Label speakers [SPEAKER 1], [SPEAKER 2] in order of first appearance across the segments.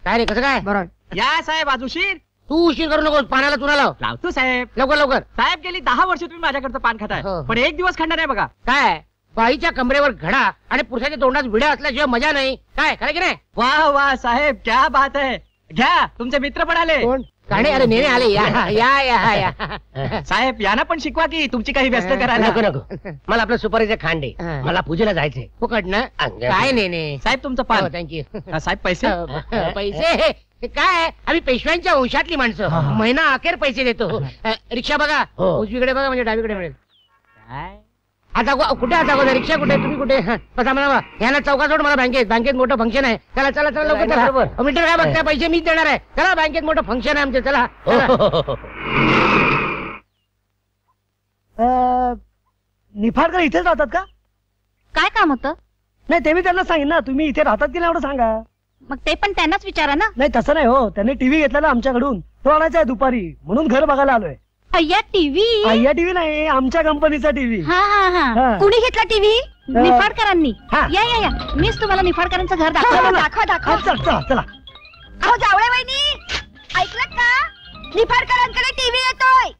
[SPEAKER 1] काय रे, कसं काय?
[SPEAKER 2] बरोबर.
[SPEAKER 3] या साहेब आज उशीर.
[SPEAKER 1] तू उशीर करू नकोस, पानाला चुना लाव.
[SPEAKER 3] लावतो साहेब.
[SPEAKER 1] लवकर लवकर.
[SPEAKER 3] साहेब गेली 10 वर्ष तुम्ही माझ्याकडचं पान खाताय,
[SPEAKER 1] हो.
[SPEAKER 3] पण एक दिवस खाणार नाही बघा.
[SPEAKER 1] काय बाईच्या कमरेवर घडा आणि पुरुषाच्या तोंडात विडा असल्याशिवाय मजा नाही. काय खरं की नाही?
[SPEAKER 3] वाह वाह साहेब, क्या बात है. घ्या, तुमचे मित्र पण आले.
[SPEAKER 1] कोण? काणे? अरे नेने आले. या या या या.
[SPEAKER 3] साहेब यांना पण शिकवा की तुमची काही व्यस्त करायला.
[SPEAKER 4] नको नको, मला आपलं सुपारीचे खांडे, मला पूजेला जायचंय.
[SPEAKER 1] फुकट ना? काय नेने?
[SPEAKER 3] साहेब तुमचं पान.
[SPEAKER 1] थँक्यू.
[SPEAKER 3] साहेब पैसे.
[SPEAKER 1] पैसे हे काय? आम्ही पेशव्यांच्या वंशातली माणसं, महिना अखेर पैसे देतो. रिक्षा बघा, उजवीकडे बघा म्हणजे डावीकडे मिळेल.
[SPEAKER 3] काय
[SPEAKER 1] आता कुठे? आता रिक्षा कुठे? तुम्ही कुठे? बसा म्हणा. ह्याला चौकाजवळ मला बँकेत मोठं फंक्शन आहे. चला चला चला लवकर चला. मीटर काय बघताय? पैसे मीच देणार आहे. चला, बँकेत मोठं फंक्शन आहे आमचे. चला.
[SPEAKER 2] निफाडकर इथेच राहतात का?
[SPEAKER 5] काय काम होतं?
[SPEAKER 2] नाही, ते मी त्यांना सांगेन ना. तुम्ही इथे राहतात की नाही एवढं सांगा.
[SPEAKER 5] मग ते पण त्यांनाच विचारा ना.
[SPEAKER 2] नाही तसं नाही हो, त्यांनी टीव्ही घेतलेला आमच्याकडून, तो आणायचा आहे दुपारी, म्हणून घर बघायला आलोय.
[SPEAKER 5] अय्या टीव्ही?
[SPEAKER 2] अय्या टीव्ही नाही, आमच्या कंपनीचा टीव्ही.
[SPEAKER 5] हा हा हा.
[SPEAKER 2] हा.
[SPEAKER 5] कुणी घेतला टीव्ही? निफाडकरांनी.
[SPEAKER 2] हा.
[SPEAKER 5] या या या, मीच तुम्हाला निफाडकरांचं घर दाखव. दाखव दाखव.
[SPEAKER 2] चला चला चला.
[SPEAKER 5] अहो जावळे वहिनी, ऐकलं का? निफाडकरांकडे टीव्ही येतोय.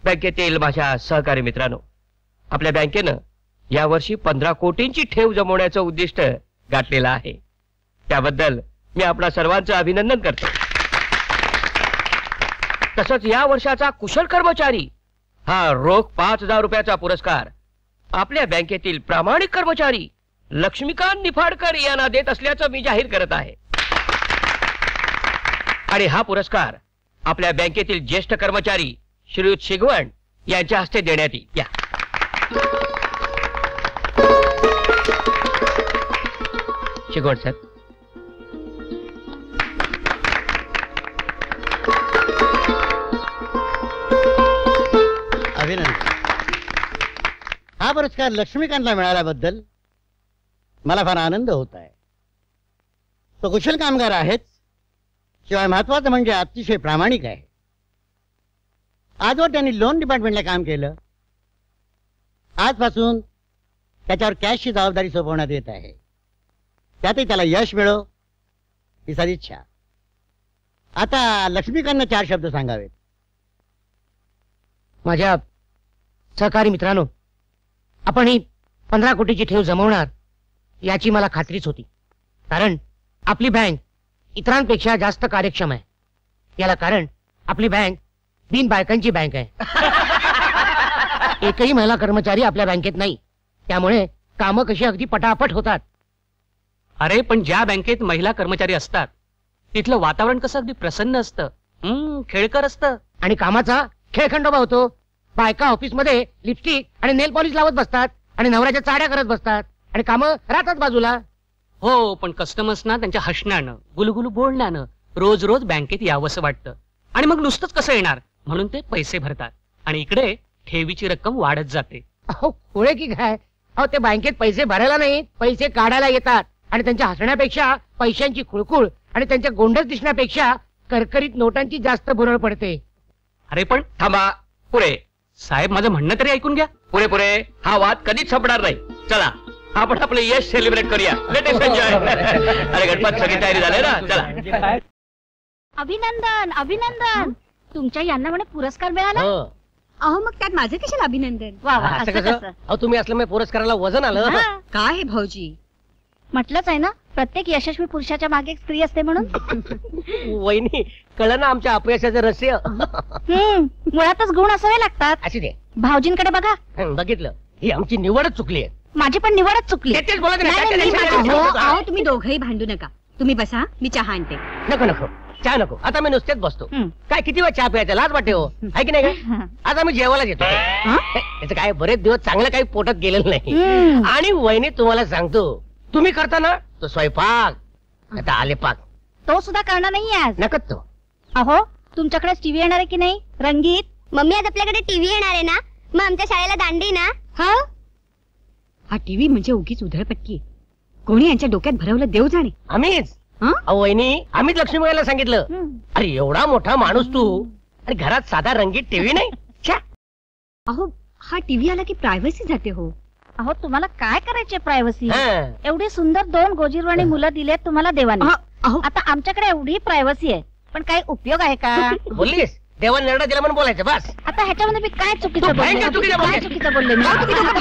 [SPEAKER 4] बँकेतील माझ्या सहकारी मित्रांनो, आपल्या बँकेनं यावर्षी 15 कोटींची ठेव जमवण्याचं उद्दिष्ट गाठलेलं आहे. त्याबद्दल मी आपणा सर्वांचं अभिनंदन करतो. तसंच या वर्षाचा कुशल कर्मचारी हा रोख 5,000 रुपयाचा पुरस्कार आपल्या बँकेतील प्रामाणिक कर्मचारी लक्ष्मीकांत निफाडकर यांना देत असल्याचं मी जाहीर करत आहे. आणि हा पुरस्कार आपल्या बँकेतील ज्येष्ठ कर्मचारी श्रीयुत शिगवण यांच्या हस्ते देण्यात येईल. या शिगवण सर.
[SPEAKER 6] अभिनंदन. हा पुरस्कार लक्ष्मीकांतला मिळाल्याबद्दल मला फार आनंद होत आहे. तो कुशल कामगार आहेच, शिवाय महत्वाचं म्हणजे अतिशय प्रामाणिक आहे. आजवर त्यांनी लोन डिपार्टमेंटला काम केलं. आजपासून त्याच्यावर कॅशची जबाबदारी सोपवण्यात येत आहे. त्यातही त्याला यश मिळो ही सदिच्छा. आता लक्ष्मीकांतनं 4 शब्द सांगावेत.
[SPEAKER 1] माझ्या सहकारी मित्रांनो, आपण ही 15 कोटीची ठेव जमवणार याची मला खात्रीच होती. कारण आपली बँक इतरांपेक्षा जास्त कार्यक्षम आहे. याला कारण आपली बँक बिन बायकांची बँक आहे. एकही महिला कर्मचारी आपल्या बँकेत नाही. त्यामुळे कामं कशी अगदी पटापट होतात.
[SPEAKER 3] अरे पण ज्या बँकेत महिला कर्मचारी असतात तिथलं वातावरण कसं अगदी प्रसन्न असतं, खेळकर असतं.
[SPEAKER 1] आणि कामाचा खेळखंडोबा होतो. बायका ऑफिसमध्ये लिपस्टिक आणि नेल पॉलिश लावत बसतात आणि नवऱ्याच्या चाड्या करत बसतात आणि कामं राहतात बाजूला.
[SPEAKER 3] हो, पण कस्टमर्सना त्यांच्या हसण्यानं गुलगुलू बोलण्यानं रोज रोज बँकेत यावंसं वाटतं. आणि मग नुसतंच कसं येणार म्हणून ते पैसे भरतात. आणि इकडे ठेवीची रक्कम वाढत जाते.
[SPEAKER 1] अहो पुढे की काय? अहो ते बँकेत पैसे भरायला नाही, पैसे काढायला येतात. आणि त्यांच्या हसण्यापेक्षा पैशांची खुळखुळ आणि त्यांच्या गोंडस दिसण्यापेक्षा करकरीत नोटांची जास्त भुरळ पडते.
[SPEAKER 3] अरे पण
[SPEAKER 4] थांबा. पुरे
[SPEAKER 3] साहेब, माझं म्हणणं तरी ऐकून घ्या.
[SPEAKER 4] पुरे पुरे हा वाद कधीच संपणार नाही. चला आपण आपलं यश सेलिब्रेट करूया. Latest enjoy. अरे गणपत सगळी तयारी झाली ना? चला.
[SPEAKER 5] अभिनंदन अभिनंदन. तुमच्या यांना म्हणे पुरस्कार मिळाला. अहो मग त्यात माझे कशाला अभिनंदन? वा वा.
[SPEAKER 1] असं कसं? अहो तुम्ही असलं पुरस्काराला वजन आलं.
[SPEAKER 5] काय हे भाऊजी, म्हटलंच आहे ना, प्रत्येक यशस्वी पुरुषाच्या मागे एक स्त्री असते म्हणून.
[SPEAKER 1] वहिनी कळलं ना आमच्या अपयशाचं रहस्य.
[SPEAKER 5] मुळातच गुण असावे लागतात.
[SPEAKER 1] अशी दे.
[SPEAKER 5] भाऊजींकडे बघा.
[SPEAKER 1] बघितलं, ही आमची निवडच चुकली आहे.
[SPEAKER 5] माझी पण निवडच चुकली.
[SPEAKER 1] तेच बोलत
[SPEAKER 5] नाही,
[SPEAKER 1] नाही.
[SPEAKER 5] नाही,
[SPEAKER 1] त्याच्या-
[SPEAKER 5] नाही,
[SPEAKER 1] त्याच्या-
[SPEAKER 5] अहो, तुम्ही दोघंही भांडू नका. तुम्ही बसा, मी चहा आणते.
[SPEAKER 1] नको नको, चहा नको. आता मी नुसतेच बसतो. काय किती वेळ चहा प्यायचा? लाज वाटते हो, आहे की नाही काय? आज आम्ही जेवायला येतो. त्याचं काय, बरेच दिवस चांगलं काही पोटात गेलेलं नाही. आणि वहिनी तुम्हाला सांगतो, तुम्ही करता ना तो स्वयंपाक, आता आले पाक
[SPEAKER 5] तो सुद्धा करणार नाही आज.
[SPEAKER 1] नकत तो.
[SPEAKER 5] अहो तुमच्याकडे टीव्ही येणार आहे की नाही? रंगीत.
[SPEAKER 7] मम्मी आज आपल्याकडे टीव्ही येणार आहे ना, मग आमच्या शाळेला दांडी ना.
[SPEAKER 5] हा टीव्ही म्हणजे उगीच उधळपट्टी. कोणी यांच्या डोक्यात भरवलं देव जाणे.
[SPEAKER 1] आम्हीच. अहो वहिनी, आम्हीच लक्ष्मीबाईला सांगितलं. अरे एवढा मोठा माणूस तू आणि घरात साधा रंगीत टीव्ही नाही.
[SPEAKER 5] अहो हा टीव्ही आला की प्रायव्हसी जाते हो. अहो तुम्हाला काय करायचे प्रायव्हसी? एवढी सुंदर 2 गोजीरवाणी मुलं दिलेत तुम्हाला देवाने. आता आमच्याकडे एवढी प्रायव्हसी आहे, पण काही उपयोग आहे का?
[SPEAKER 1] बोललीस देवा निर्णय दिला म्हणून बोलायचं बस.
[SPEAKER 5] आता ह्याच्यामध्ये मी काय चुकीचं
[SPEAKER 1] तू
[SPEAKER 5] बोलले?
[SPEAKER 1] भयंकर चुकीचं बोलले.
[SPEAKER 5] काय चुकीचं बोलले मी?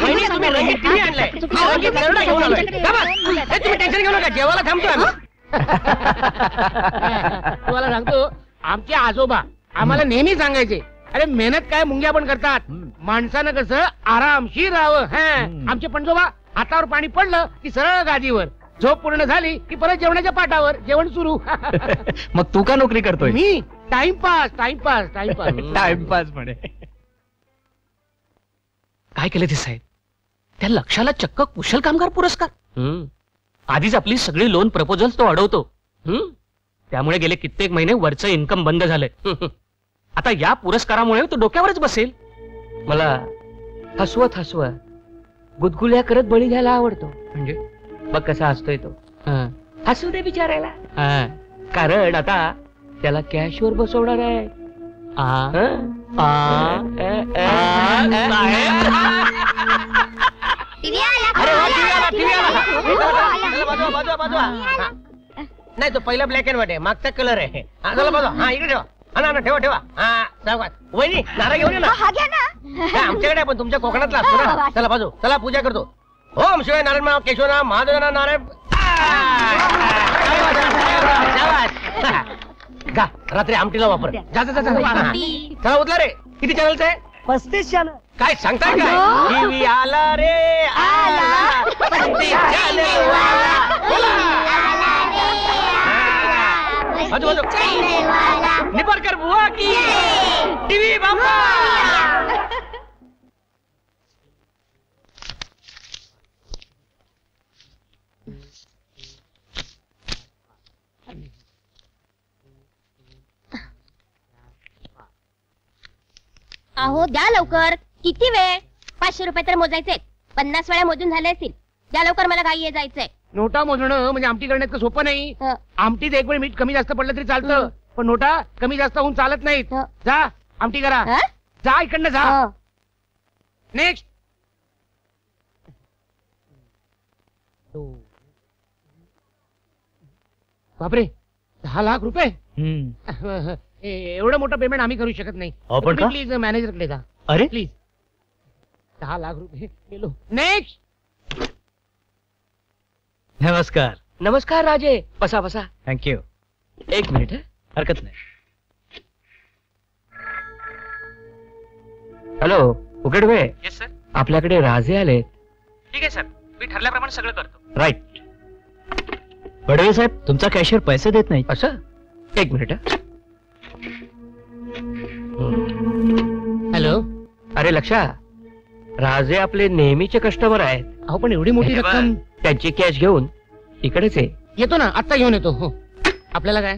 [SPEAKER 1] वहिनी, तुम्ही रंगीत TV आणलाय. रंगीत निर्णय घेऊन आलोय. का बस? हे तुम्ही टेन्शन घेऊ नका, जेवायला थांबतो आम्ही. तुम्हाला सांगतो, आमचे आजोबा आम्हाला नेहमी सांगायचे, अरे मेहनत काय मुंग्या पण करतात, माणसानं कसं आरामशीर राहावं. आमचे पणजोबा हातावर पाणी पडलं की सरळ गादीवर, झोप पूर्ण झाली की परत जेवणाच्या पाठावर, जेवण सुरू.
[SPEAKER 8] मग तू का नोकरी करतोय?
[SPEAKER 1] मी टाइमपास टाइमपास टाइमपास.
[SPEAKER 8] टाइमपास म्हणे.
[SPEAKER 3] काय केलं ते साहेब? त्या लक्षाला चक्क कुशल कामगार पुरस्कार. आधीच आपली सगळी लोन प्रपोजल तो अडवतो. त्यामुळे गेले कित्येक महिने वरचं इन्कम बंद झालंय. आता या पुरस्कारामुळे तो डोक्यावरच बसेल.
[SPEAKER 4] मला हसवत गुदगुल्या करत बळी घ्यायला आवडतो.
[SPEAKER 3] म्हणजे
[SPEAKER 4] बघ कसा हसतोय तो.
[SPEAKER 3] हा.
[SPEAKER 4] हसू दे बिचारायला,
[SPEAKER 3] हा.
[SPEAKER 4] कारण आता त्याला कॅशवर बसवणार आहे.
[SPEAKER 3] आ.
[SPEAKER 4] हं?
[SPEAKER 3] आ.
[SPEAKER 7] टीव्ही आला.
[SPEAKER 1] अरे वा, TV आला, TV आला.
[SPEAKER 7] आला.
[SPEAKER 1] बाजूला. नाही तो पहिला ब्लॅक अँड व्हाईट आहे, मागचा कलर आहे. चला बाजू, हा इकडे ठेवा. ना ठेवा. हा सावकाश. वहिनी नारळ घेऊन ये ना.
[SPEAKER 7] हा घ्या ना.
[SPEAKER 1] काय आमच्याकडे आहे, पण तुमच्या कोकणातला असतो ना. चला बाजू, चला पूजा करतो. ओम शिवाय नारायण केशवराम महादेवना नारायण. गा रात्री आमटीला वापर. जा. चला उतला रे. किती चॅनलचं आहे?
[SPEAKER 2] 35 चॅनल.
[SPEAKER 1] काय सांगताय काय? टीव्ही आला रे आला. 35 चॅनल बाजू निपरकर बुआ की टीव्ही बाबा.
[SPEAKER 7] अहो द्या लवकर. किती वेळ? 500 रुपये तर मोजायचे. 50 वेळा मोजून झाले असतील. द्या लवकर, मला घाई जायचंय.
[SPEAKER 1] नोटा मोजणं म्हणजे आमटी करण्यात इतकं सोपं नाही. आमटीत एक वेळ मीठ कमी जास्त पडलं तरी चालतं, पण नोटा कमी जास्त होऊन चालत नाहीत. जा आमटी करा. जा इकडनं जा. नेक्स्ट. बापरे, 10 लाख रुपये. एवढं मोठं पेमेंट आम्ही करू शकत नाही.
[SPEAKER 8] आपण का?
[SPEAKER 1] प्लीज मॅनेजरकडे जा.
[SPEAKER 8] अरे
[SPEAKER 1] प्लीज. 10 लाख रुपये गेलो. नेक्स्ट.
[SPEAKER 8] नमस्कार.
[SPEAKER 4] नमस्कार राजे. बसा.
[SPEAKER 8] थँक्यू.
[SPEAKER 4] एक मिनिट.
[SPEAKER 8] हरकत नाही.
[SPEAKER 4] हॅलो उकडवे,
[SPEAKER 3] येस सर.
[SPEAKER 4] आपल्याकडे राजे आले.
[SPEAKER 3] ठीक आहे सर, मी ठरल्याप्रमाणे सगळं करतो.
[SPEAKER 8] राईट. बडवे साहेब, तुमचा कॅशियर पैसे देत नाही.
[SPEAKER 4] असं? एक मिनिट.
[SPEAKER 1] हॅलो.
[SPEAKER 4] अरे लक्षा, राजे आपले नेहमीचे कस्टमर आहेत.
[SPEAKER 1] अहो पण एवढी मोठी रक्कम.
[SPEAKER 4] त्यांची कॅश घेऊन इकडेच आहे.
[SPEAKER 1] येतो ना, आत्ता घेऊन येतो. हो. आपल्याला काय?